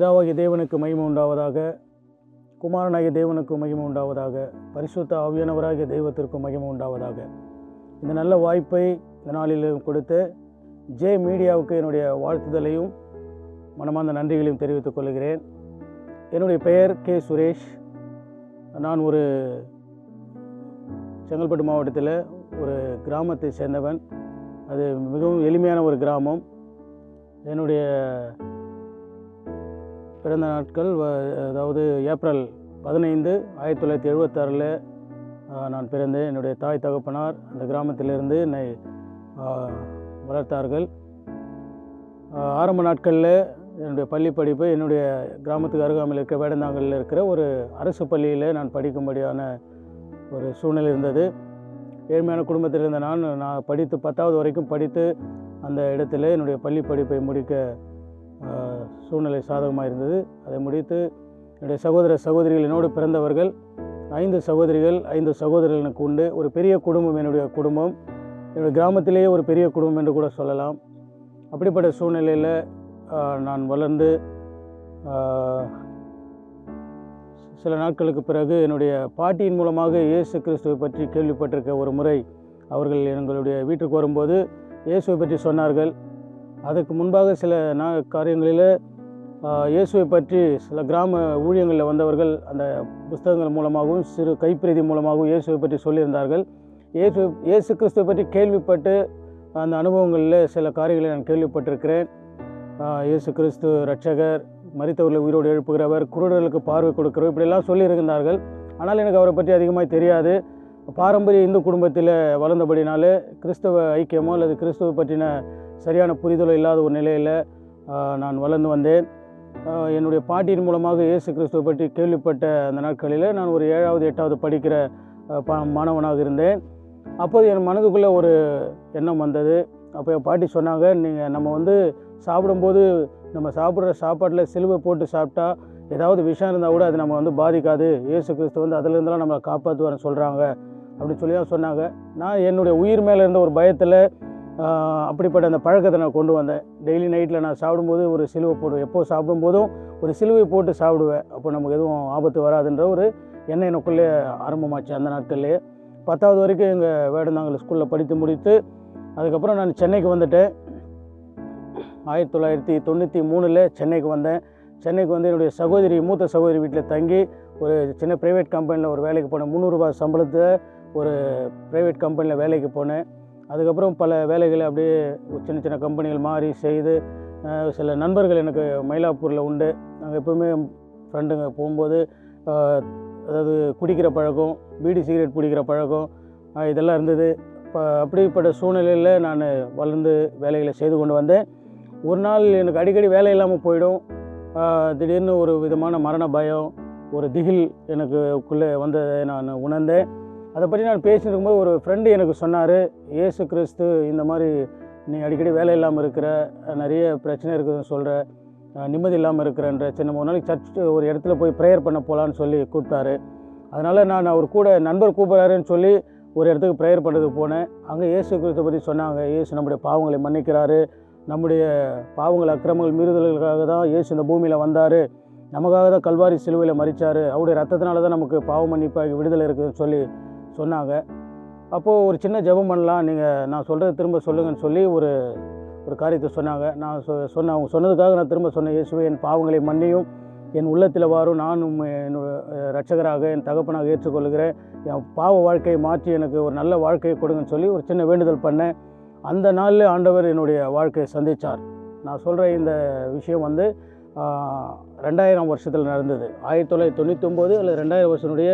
பிதாவாகிய தேவனுக்கு மகிமை உண்டாவதாக, குமாரனாகிய தேவனுக்கு மகிமை உண்டாவதாக, பரிசுத்த ஆவியானவராகிய தெய்வத்திற்கு மகிமை உண்டாவதாக. இந்த நல்ல வாய்ப்பை இந்த நாளில் கொடுத்து ஜே மீடியாவுக்கு என்னுடைய வாழ்த்துதலையும் மனமார்ந்த நன்றிகளையும் தெரிவித்துக் கொள்கிறேன். என்னுடைய பெயர் கே சுரேஷ். நான் ஒரு செங்கல்பட்டு மாவட்டத்தில் ஒரு கிராமத்தை சேர்ந்தவன். அது மிகவும் எளிமையான ஒரு கிராமம். என்னுடைய பிறந்த நாட்கள் அதாவது ஏப்ரல் 15, 1976 நான் பிறந்தேன். என்னுடைய தாய் தகப்பனார் அந்த கிராமத்திலிருந்து என்னை வளர்த்தார்கள். ஆரம்ப நாட்களில் என்னுடைய பள்ளி படிப்பு என்னுடைய கிராமத்துக்கு அருகாமையில் இருக்கிற வேடந்தாங்கலில் இருக்கிற ஒரு அரசு பள்ளியில் நான் படிக்கும்படியான ஒரு சூழ்நிலை இருந்தது. ஏழ்மையான குடும்பத்தில் இருந்த நான் படித்து 10வது வரைக்கும் படித்து அந்த இடத்துல என்னுடைய பள்ளி படிப்பை முடிக்க சூழ்நிலை சாதகமாக இருந்தது. அதை முடித்து என்னுடைய சகோதர சகோதரிகள், என்னோடு பிறந்தவர்கள் 5 சகோதரிகள் 5 சகோதரர்கள் எனக்கு உண்டு. ஒரு பெரிய குடும்பம் என்னுடைய குடும்பம். என்னுடைய கிராமத்திலேயே ஒரு பெரிய குடும்பம் என்று கூட சொல்லலாம். அப்படிப்பட்ட சூழ்நிலையில் நான் வளர்ந்து சில நாட்களுக்கு பிறகு என்னுடைய பாட்டியின் மூலமாக இயேசு கிறிஸ்துவை பற்றி கேள்விப்பட்டிருக்க ஒரு முறை அவர்கள் எங்களுடைய வீட்டுக்கு வரும்போது இயேசுவை பற்றி சொன்னார்கள். அதுக்கு முன்பாக சில காரியங்களில் இயேசுவை பற்றி சில கிராம ஊழியங்களில் வந்தவர்கள் அந்த புஸ்தகங்கள் மூலமாகவும் சிறு கைப்பிரதி மூலமாகவும் இயேசுவை பற்றி சொல்லியிருந்தார்கள். இயேசு கிறிஸ்துவை பற்றி கேள்விப்பட்டு அந்த அனுபவங்களில் சில காரியங்களை நான் கேள்விப்பட்டிருக்கிறேன். இயேசு கிறிஸ்து இரட்சகர், மரித்தவர்களை உயிரோடு எழுப்புகிறவர், குருடர்களுக்கு பார்வை கொடுக்கிறவர், இப்படியெல்லாம் சொல்லியிருந்தார்கள். ஆனால் எனக்கு அவரை பற்றி அதிகமாக தெரியாது. பாரம்பரிய இந்து குடும்பத்தில் வளர்ந்தபடினாலே கிறிஸ்தவ ஐக்கியமோ அல்லது கிறிஸ்துவை பற்றின சரியான புரிதலோ இல்லாத ஒரு நிலையில் நான் வளர்ந்து வந்தேன். என்னுடைய பாட்டியின் மூலமாக இயேசு கிறிஸ்துவை பற்றி கேள்விப்பட்ட அந்த நாட்களில் நான் ஒரு 7வது 8வது படிக்கிற மாணவனாக இருந்தேன். அப்போது என் மனதுக்குள்ளே ஒரு எண்ணம் வந்தது. அப்போ என் பாட்டி சொன்னாங்க, நம்ம சாப்பிடும்போது நம்ம சாப்பிட்ற சாப்பாட்டில் சிலுவை போட்டு சாப்பிட்டா ஏதாவது விஷயம் இருந்தால் கூட அது நம்ம பாதிக்காது, இயேசு கிறிஸ்து அதிலிருந்தெல்லாம் நம்மளை காப்பாற்றுவார்னு சொல்கிறாங்க அப்படின்னு சொல்லி தான் சொன்னாங்க. நான் என்னுடைய உயிர் மேலே இருந்த ஒரு பயத்தில் அப்படிப்பட்ட அந்த பழக்கத்தை நான் கொண்டு வந்தேன். டெய்லி நைட்டில் நான் சாப்பிடும்போது ஒரு சிலுவை போடுவேன். எப்போது சாப்பிடும்போதும் ஒரு சிலுவை போட்டு சாப்பிடுவேன். அப்போ நமக்கு எதுவும் ஆபத்து வராதுன்ற ஒரு எண்ணம் எனக்குள்ளே ஆரம்பமாச்சு. அந்த நாட்கள்லேயே 10வது வரைக்கும் எங்கள் வேடந்தாங்கல் ஸ்கூலில் படித்து முடித்து அதுக்கப்புறம் நான் சென்னைக்கு வந்துட்டேன். 1993 சென்னைக்கு வந்தேன். சென்னைக்கு வந்து என்னுடைய மூத்த சகோதரி வீட்டில் தங்கி ஒரு சின்ன ப்ரைவேட் கம்பெனியில் ஒரு வேலைக்கு போனேன். 300 ரூபாய் சம்பளத்தை ஒரு ப்ரைவேட் கம்பெனியில் வேலைக்கு போனேன். அதுக்கப்புறம் பல வேலைகளை அப்படியே சின்ன சின்ன கம்பெனிகள் மாறி செய்து சில நண்பர்கள் எனக்கு மயிலாப்பூரில் உண்டு. நாங்கள் எப்போவுமே ஃப்ரெண்டுங்க போகும்போது அதாவது குடிக்கிற பழக்கம், பீடி சிகரெட் பிடிக்கிற பழக்கம் இதெல்லாம் இருந்தது. அப்படிப்பட்ட சூழ்நிலையில் நான் வளர்ந்து வேலைகளை செய்து கொண்டு வந்தேன். ஒரு நாள் எனக்கு அடிக்கடி வேலை இல்லாமல் போயிடும். திடீர்னு ஒரு விதமான மரண பயம், ஒரு திகில் எனக்குள்ளே வந்ததை நான் உணர்ந்தேன். அதை பற்றி நான் பேசிட்டு இருக்கும்போது ஒரு ஃப்ரெண்டு எனக்கு சொன்னார், இயேசு கிறிஸ்து இந்த மாதிரி நீ அடிக்கடி வேலை இல்லாமல் இருக்கிற, நிறைய பிரச்சனை இருக்குதுன்னு சொல்கிற, நிம்மதி இல்லாமல் இருக்கிறன்ற, சின்ன 3 நாளைக்கு சர்ச் ஒரு இடத்துல போய் ப்ரேயர் பண்ண போகலான்னு சொல்லி கூப்பிட்டாரு. அதனால் நான் அவர் கூட நண்பர் கூப்பிட்றாருன்னு சொல்லி ஒரு இடத்துக்கு ப்ரேயர் பண்ணுறதுக்கு போனேன். அங்கே இயேசு கிறிஸ்துவை பற்றி சொன்னாங்க. இயேசு நம்முடைய பாவங்களை மன்னிக்கிறாரு, நம்முடைய பாவங்கள் அக்கிரமங்கள் மீறுதல்களுக்காக தான் இயேசு இந்த பூமியில் வந்தார், நமக்காக தான் கல்வாரி சிலுவையில் மரித்தார், அவருடைய ரத்தத்தினால தான் நமக்கு பாவ மன்னிப்பாகி விடுதலை இருக்குதுன்னு சொல்லி சொன்னாங்க. அப்போது ஒரு சின்ன ஜெபம் பண்ணலாம், நான் சொல்கிறத திரும்ப சொல்லுங்கன்னு சொல்லி ஒரு காரியத்தை சொன்னாங்க. நான் அவங்க சொன்னதுக்காக நான் திரும்ப சொன்னேன், இயேசுவே என் பாவங்களை மன்னியும், என் உள்ளத்தில் வாரும், நானும் என்னோட இரட்சகராக என் தகப்பனாக ஏற்றுக்கொள்கிறேன், என் பாவ வாழ்க்கையை மாற்றி எனக்கு ஒரு நல்ல வாழ்க்கையை கொடுங்கன்னு சொல்லி ஒரு சின்ன வேண்டுதல் பண்ணேன். அந்த நாளில் ஆண்டவர் என்னுடைய வாழ்க்கையை சந்தித்தார். நான் சொல்கிற இந்த விஷயம் 2000 வருஷத்தில் நடந்தது. 1999 அல்லது 2000 வருஷனுடைய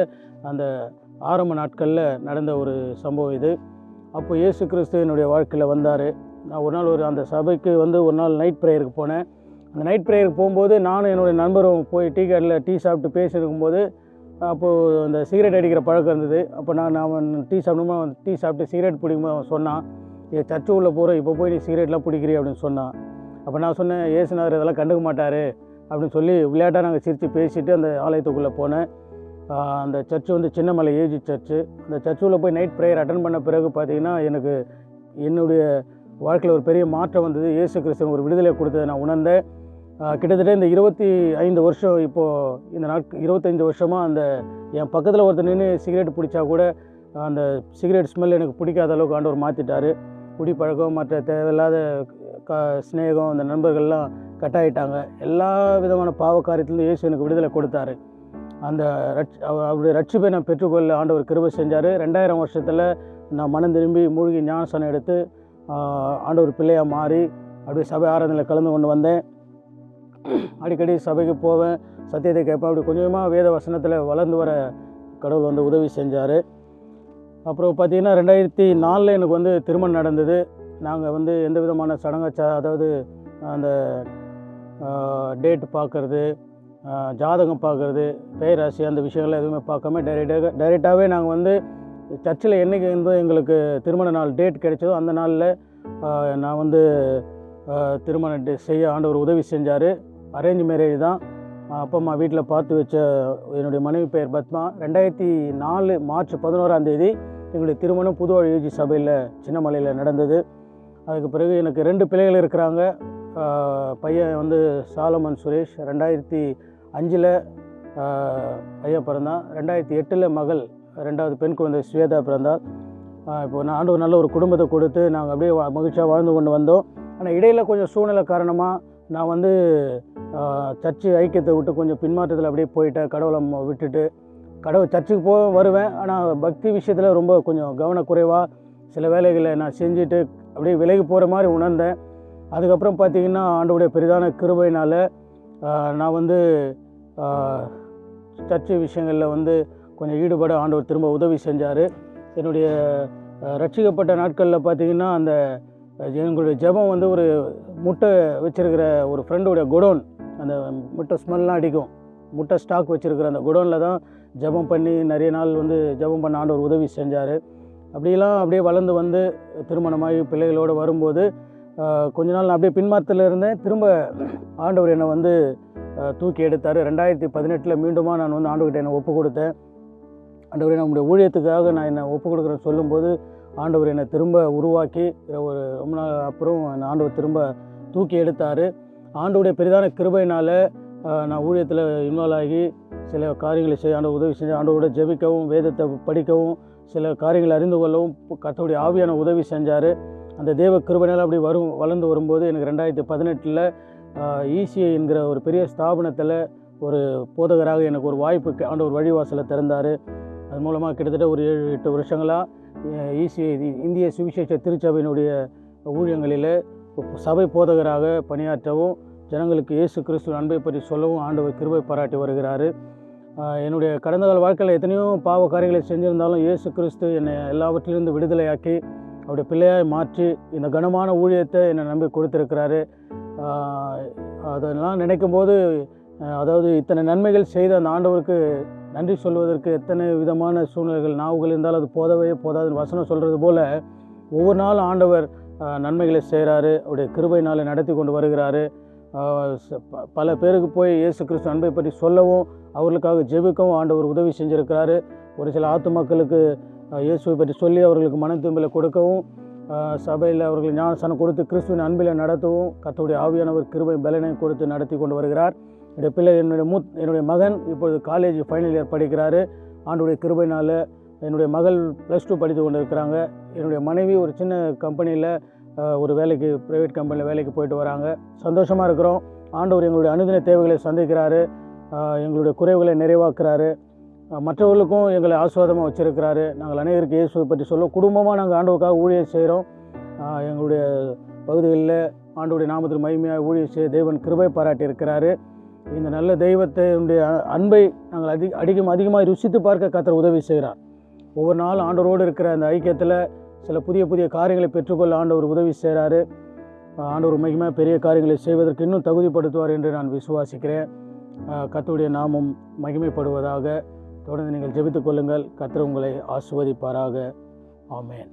அந்த ஆரம்ப நாட்களில் நடந்த ஒரு சம்பவம் இது. அப்போ இயேசு கிறிஸ்து என்னுடைய வாழ்க்கையில் வந்தார். நான் ஒரு நாள் அந்த சபைக்கு ஒரு நாள் நைட் ப்ரேயருக்கு போனேன். அந்த நைட் ப்ரேயருக்கு போகும்போது நானும் என்னுடைய நண்பரும் போய் டீ கடையில் டீ சாப்பிட்டு பேசியிருக்கும்போது அப்போது அந்த சிகரெட் அடிக்கிற பழக்கம் இருந்தது. அப்போ அவன் டீ சாப்பிட்டு சிகரெட் பிடிக்கும்போது அவன் சொன்னான், சர்ச்சு உள்ளே போகிறோம், இப்போ போய் நீ சிகரெட்லாம் பிடிக்கிறீ அப்படின்னு சொன்னான். அப்போ நான் சொன்னேன், இயேசுநாதர் இதெல்லாம் கண்டுக்க மாட்டார் அப்படின்னு சொல்லி விளையாட்டாக நாங்கள் சிரித்து பேசிவிட்டு அந்த ஆலயத்துக்குள்ளே போனேன். அந்த சர்ச்சு சின்னமலை ஏஜி சர்ச்சு. அந்த சர்ச்சுக்குள்ளே போய் நைட் ப்ரேயர் அட்டன் பண்ண பிறகு பார்த்திங்கன்னா எனக்கு என்னுடைய வாழ்க்கையில் ஒரு பெரிய மாற்றம் வந்தது. இயேசு கிறிஸ்து ஒரு விடுதலை கொடுத்ததை நான் உணர்ந்தேன். கிட்டத்தட்ட இந்த 25 வருஷம் இப்போது இந்த 25 வருஷமாக அந்த என் பக்கத்தில் ஒருத்தர் நின்று சிகரெட் பிடிச்சா கூட அந்த சிகரெட் ஸ்மெல் எனக்கு பிடிக்காத அளவுக்கு ஆண்டவர் மாற்றிட்டார். குடிப்பழக்கம், மற்ற தேவையில்லாத ஸ்நேகம், அந்த நண்பர்கள்லாம் கட்டாயிட்டாங்க. எல்லா விதமான பாவ காரியத்திலேருந்து இயேசு எனக்கு விடுதலை கொடுத்தாரு. அந்த அவருடைய ரட்சிப்பை நான் பெற்றுக்கொள்ள ஆண்டவர் கிருபை செஞ்சார். 2000 வருஷத்தில் நான் மனம் திரும்பி மூழ்கி ஞானஸ்நானம் எடுத்து ஆண்டவர் பிள்ளையாக மாறி அப்படியே சபை ஆராதனையில் கலந்து கொண்டு வந்தேன். அடிக்கடி சபைக்கு போவேன், சத்தியத்தை கேட்பேன். அப்படி கொஞ்சமாக வேத வசனத்தில் வளர்ந்து வர கடவுள் வந்து உதவி செஞ்சார். அப்புறம் பார்த்திங்கன்னா 2004 எனக்கு திருமணம் நடந்தது. நாங்கள் எந்த விதமான அதாவது அந்த டேட் பார்க்குறது, ஜாதகம் பார்க்குறது, பெயர் ராசி அந்த விஷயங்கள்லாம் எதுவுமே பார்க்காம டைரெக்டாகவே நாங்கள் சர்ச்சில் என்றைக்கு எங்களுக்கு திருமண நாள் டேட் கிடைச்சதோ அந்த நாளில் நான் திருமணம் செய்ய ஆண்டவர் உதவி செஞ்சார். அரேஞ்ச் மேரேஜ் தான். அப்பா அம்மா வீட்டில் பார்த்து வச்ச என்னுடைய மனைவி பெயர் பத்மா. 2004 மார்ச் 11ஆம் தேதி எங்களுடைய திருமணம் புதுவாழ்வு யூஜி சபையில் சின்னமலையில் நடந்தது. அதுக்கு பிறகு எனக்கு 2 பிள்ளைகள் இருக்கிறாங்க. பையன் சாலமன் சுரேஷ் 2005 பையன் பிறந்தான். 2008 மகள் 2வது பெண் குழந்தை ஸ்வேதா பிறந்தாள். இப்போ நான் ஆண்டவர் நல்ல ஒரு குடும்பத்தை கொடுத்து நாங்கள் அப்படியே மகிழ்ச்சியாக வாழ்ந்து கொண்டு வந்தோம். ஆனால் இடையில் கொஞ்சம் சூழ்நிலை காரணமாக நான் சர்ச்சு ஐக்கியத்தை விட்டு கொஞ்சம் பின்மாற்றத்தில் அப்படியே போயிட்டேன். கடவுளை விட்டுட்டு சர்ச்சுக்கு வருவேன். ஆனால் பக்தி விஷயத்தில் ரொம்ப கொஞ்சம் கவனக்குறைவாக சில வேலைகளை நான் செஞ்சுட்டு அப்படியே விலகி போகிற மாதிரி உணர்ந்தேன். அதுக்கப்புறம் பார்த்திங்கன்னா ஆண்டவருடைய பெரிதான கிருபையினால் நான் சர்ச்சு விஷயங்களில் கொஞ்சம் ஈடுபட ஆண்டவர் திரும்ப உதவி செஞ்சார். என்னுடைய ரட்சிக்கப்பட்ட நாட்களில் பார்த்திங்கன்னா அந்த எங்களுடைய ஜெபம் ஒரு முட்டை வச்சுருக்கிற ஒரு ஃப்ரெண்டோடைய குடோன், அந்த முட்டை ஸ்மெல்லாம் அடிக்கும், முட்டை ஸ்டாக் வச்சுருக்கிற அந்த குடோனில் தான் ஜெபம் பண்ணி நிறைய நாள் ஜெபம் பண்ண ஆண்டவர் உதவி செஞ்சார். அப்படியே வளர்ந்து திருமணமாகி பிள்ளைகளோடு வரும்போது கொஞ்ச நாள் நான் அப்படியே பின்மாற்றத்தில் இருந்தேன். திரும்ப ஆண்டவர் என்னை தூக்கி எடுத்தார். 2018 மீண்டுமா நான் ஆண்டவர்கிட்ட என்னை ஒப்பு கொடுத்தேன். ஆண்டவரை நம்முடைய ஊழியத்துக்காக நான் என்னை ஒப்பு கொடுக்குறேன்னு சொல்லும்போது ஆண்டவர் என்னை திரும்ப உருவாக்கி ஒரு ரொம்ப நாள் அப்புறம் ஆண்டவர் திரும்ப தூக்கி எடுத்தார். ஆண்டவருடைய பெரிதான கிருபையினால் நான் ஊழியத்தில் இன்வால்வ் ஆகி சில காரியங்களை செய்ய ஆண்டவர் உதவி செஞ்சு ஆண்டவரோட ஜெபிக்கவும், வேதத்தை படிக்கவும், சில காரியங்களை அறிந்து கொள்ளவும் கர்த்தருடைய ஆவியான உதவி செஞ்சார். அந்த தேவ கிருபையினால் அப்படி வளர்ந்து வரும்போது எனக்கு 2018 ECI என்கிற ஒரு பெரிய ஸ்தாபனத்தில் ஒரு போதகராக எனக்கு ஒரு வாய்ப்பு ஆண்டவர் வழிவாசலை திறந்தார். அது மூலமாக கிட்டத்தட்ட ஒரு 7-8 வருஷங்களாக ECI இந்திய சுவிசேஷ திருச்சபையினுடைய ஊழியங்களில் சபை போதகராக பணியாற்றவும், ஜனங்களுக்கு இயேசு கிறிஸ்துவின் அன்பை பற்றி சொல்லவும் ஆண்டவர் கிருபை பாராட்டி வருகிறார். என்னுடைய கடந்த கால வாழ்க்கையில் எத்தனையோ பாவ காரியங்களை செஞ்சுருந்தாலும் இயேசு கிறிஸ்து என்னை எல்லாவற்றிலிருந்து விடுதலையாக்கி அவருடைய பிள்ளையாய் மாற்றி இந்த கனமான ஊழியத்தை என்னை நம்பி கொடுத்துருக்கிறாரு. அதெல்லாம் நினைக்கும் போது அதாவது இத்தனை நன்மைகள் செய்த அந்த ஆண்டவருக்கு நன்றி சொல்வதற்கு எத்தனை விதமான சூழ்நிலைகள் நாவுகள் இருந்தாலும் அது போதாதுன்னு வசனம் சொல்கிறது போல் ஒவ்வொரு நாளும் ஆண்டவர் நன்மைகளை செய்கிறாரு. அவருடைய கிருபையினால் நடத்தி கொண்டு வருகிறாரு. பல பேருக்கு போய் இயேசு கிறிஸ்து அன்பை பற்றி சொல்லவும், அவர்களுக்காக ஜெபிக்கவும் ஆண்டவர் உதவி செஞ்சுருக்கிறாரு. ஒரு சில ஆத்துமக்களுக்கு இயேசுவை பற்றி சொல்லி அவர்களுக்கு மன திரும்பலை கொடுக்கவும், சபையில் அவர்கள் ஞானஸ்நானம் கொடுத்து கிறிஸ்துவின் அன்பில் நடத்தவும் கர்த்தருடைய ஆவியானவர் கிருபை பலனை கொடுத்து நடத்தி கொண்டு வருகிறார். என்னுடைய பிள்ளை என்னுடைய மகன் இப்பொழுது காலேஜ் ஃபைனல் இயர் படிக்கிறாரு. ஆண்டவருடைய கிருபையினால் என்னுடைய மகள் +2 படித்து கொண்டு இருக்கிறாங்க. என்னுடைய மனைவி ஒரு சின்ன கம்பெனியில் ஒரு வேலைக்கு, ப்ரைவேட் கம்பெனியில் வேலைக்கு போயிட்டு வராங்க. சந்தோஷமாக இருக்கிறோம். ஆண்டவர் எங்களுடைய அனுதின தேவைகளை சந்திக்கிறாரு, எங்களுடைய குறைவுகளை நிறைவாக்குறாரு, மற்றவர்களுக்கும் எங்களை ஆசீர்வாதமாக வச்சுருக்கிறாரு. நாங்கள் அனைவருக்கு இயேசுவை பற்றி சொல்ல குடும்பமாக நாங்கள் ஆண்டவருக்காக ஊழியம் செய்கிறோம். எங்களுடைய பகுதிகளில் ஆண்டவருடைய நாமத்தில் மகிமையாக ஊழியம் செய்ய தேவன் கிருபை பாராட்டி இருக்கிறாரு. இந்த நல்ல தெய்வத்தினுடைய அன்பை நாங்கள் அதிகமாக ருசித்து பார்க்க கர்த்தர் உதவி செய்கிறார். ஒவ்வொரு நாளும் ஆண்டவரோடு இருக்கிற அந்த ஐக்கியத்தில் சில புதிய காரியங்களை பெற்றுக்கொள்ள ஆண்டவர் உதவி செய்கிறாரு. ஆண்டவர் மகிமையாக பெரிய காரியங்களை செய்வதற்கு இன்னும் தகுதிப்படுத்துவார் என்று நான் விசுவாசிக்கிறேன். கர்த்தருடைய நாமம் மகிமைப்படுவதாக. தொடர்ந்து நீங்கள் ஜெபித்துக் கொள்ளுங்கள். கர்த்தர் உங்களை ஆசீர்வதிப்பாராக. ஆமென்.